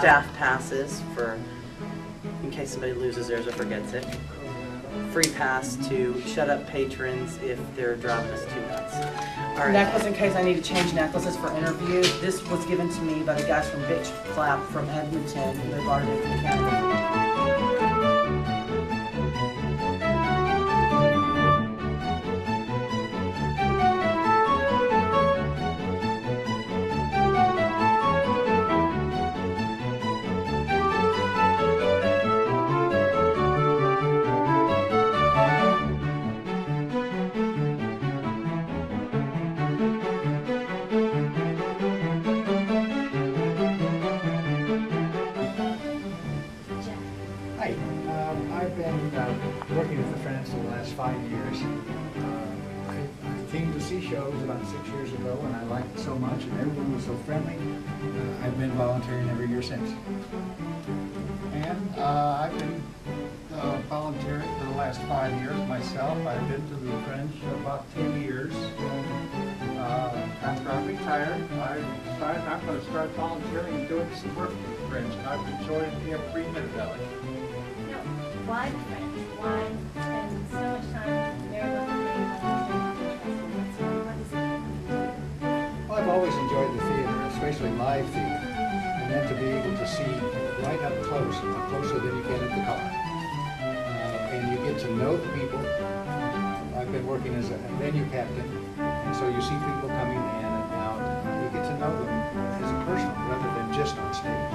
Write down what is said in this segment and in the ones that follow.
staff passes for, in case somebody loses theirs or forgets it. Free pass to shut up patrons if they're driving us too nuts. All right. Necklace in case I need to change necklaces for interviews. This was given to me by the guys from Bitch Clap from Edmonton, and they brought it in from Canada. I've been working with the Friends for the last 5 years. I came to see shows about 6 years ago, and I liked it so much, and everyone was so friendly. I've been volunteering every year since. And I've been volunteering for the last 5 years myself. I've been to the Fringe for about 10 years. After I retired, I decided I'm going to start volunteering and doing some work with the Fringe, and I've enjoyed every minute of it. Why the Fringe? Why spend so much time there? Well, I've always enjoyed the theater, especially live theater, and then to be able to see right up close, closer than you can at the car. And you get to know the people. I've been working as a venue captain, and so you see people coming in and out, and you get to know them as a person rather than just on stage.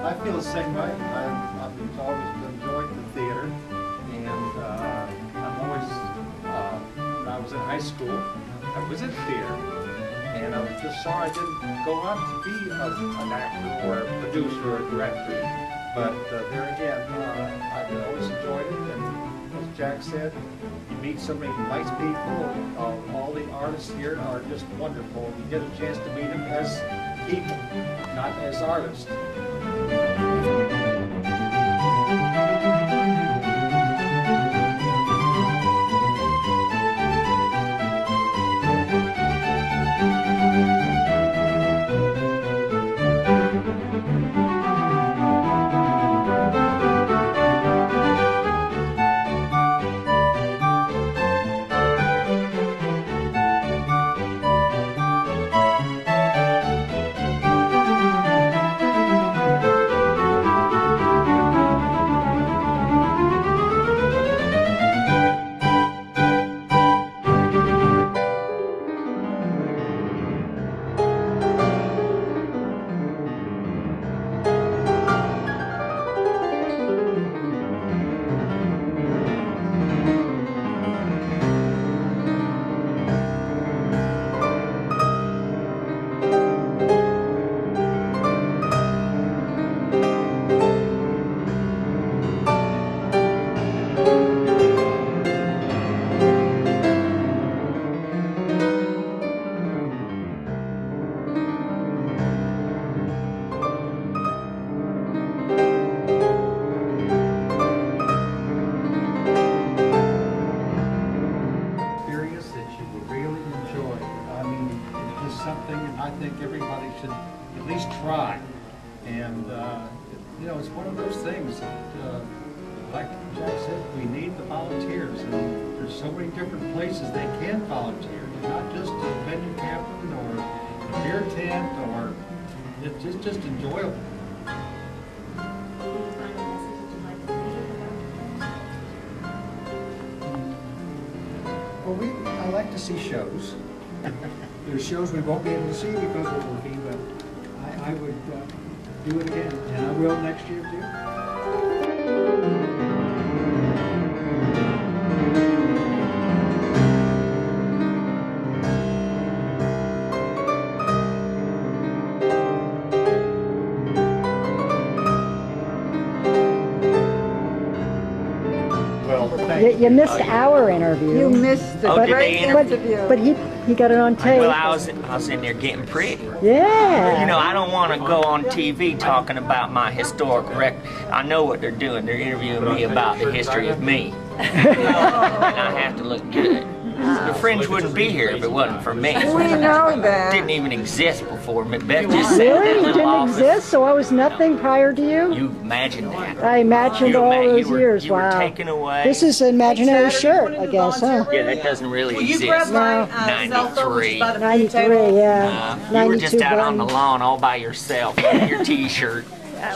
I feel the same way. I've always enjoyed the theater, and I'm always, when I was in high school, I was in theater, and I was just sorry I didn't go on to be an actor or a producer or a director. But there again, I've always enjoyed it, and as Jack said, you meet so many nice people. All the artists here are just wonderful. You get a chance to meet them as people, not as artists. Something I think everybody should at least try. And you know, it's one of those things that, like Jack said, we need the volunteers, and there's so many different places they can volunteer. Not just a venue captain or a beer tent, or it's just enjoyable. Well, I like to see shows. There's shows we won't be able to see because we're working, but I would do it again, and I will next year too. You missed our interview. You missed the great interview. But he got it on tape. Well, I was in there getting pretty. Yeah. You know, I don't want to go on TV talking about my historical record. I know what they're doing. They're interviewing me about the history of me. And I have to look good. The Fringe wouldn't be here if it wasn't for me. We know that. Didn't even exist before me. Beth just said Really? that You little didn't office. exist, so I was nothing prior to you? You imagined that. I imagined all those years. You were Wow. taken away. This is an imaginary shirt, I guess, huh? Yeah, that doesn't really Will you grab exist. my No. cell phone, which is by the food 93, table? yeah. You were just 92 out on the button. lawn all by yourself in your t-shirt.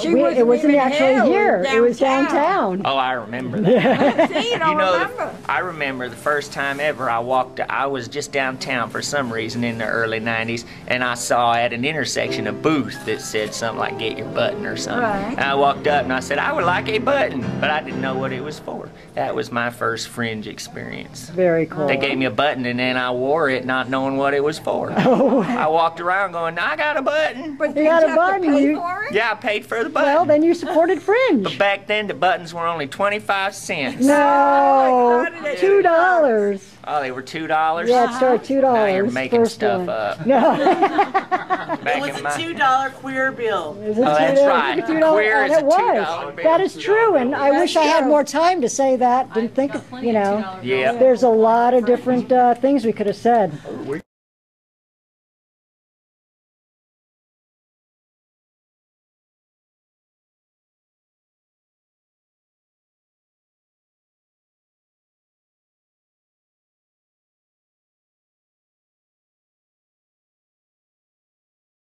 It wasn't actually here. It was downtown. Oh, I remember that. See, you You know, remember. I remember the first time ever I was just downtown for some reason in the early 90s, and I saw at an intersection a booth that said something like "get your button" or something. Right. And I walked up and I said, "I would like a button," but I didn't know what it was for. That was my first Fringe experience. Very cool. They gave me a button and then I wore it not knowing what it was for. Oh. I walked around going, "I got a button." But You did got you a have button, to pay you- for it? Yeah, I paid for the button. Well, then you supported Fringe. But back then the buttons were only 25 cents. No, Oh, I thought it $2. Oh, they were $2? Yeah, it started $2. Now you're making first stuff one. up. No. It Back was in a my $2 queer bill. It was a Oh, that's $2 right. $2 Queer and is it a was. $2 bill. That is true, and I wish I had more time to say that. Didn't think of, you know. Yeah. There's a lot of different things we could have said.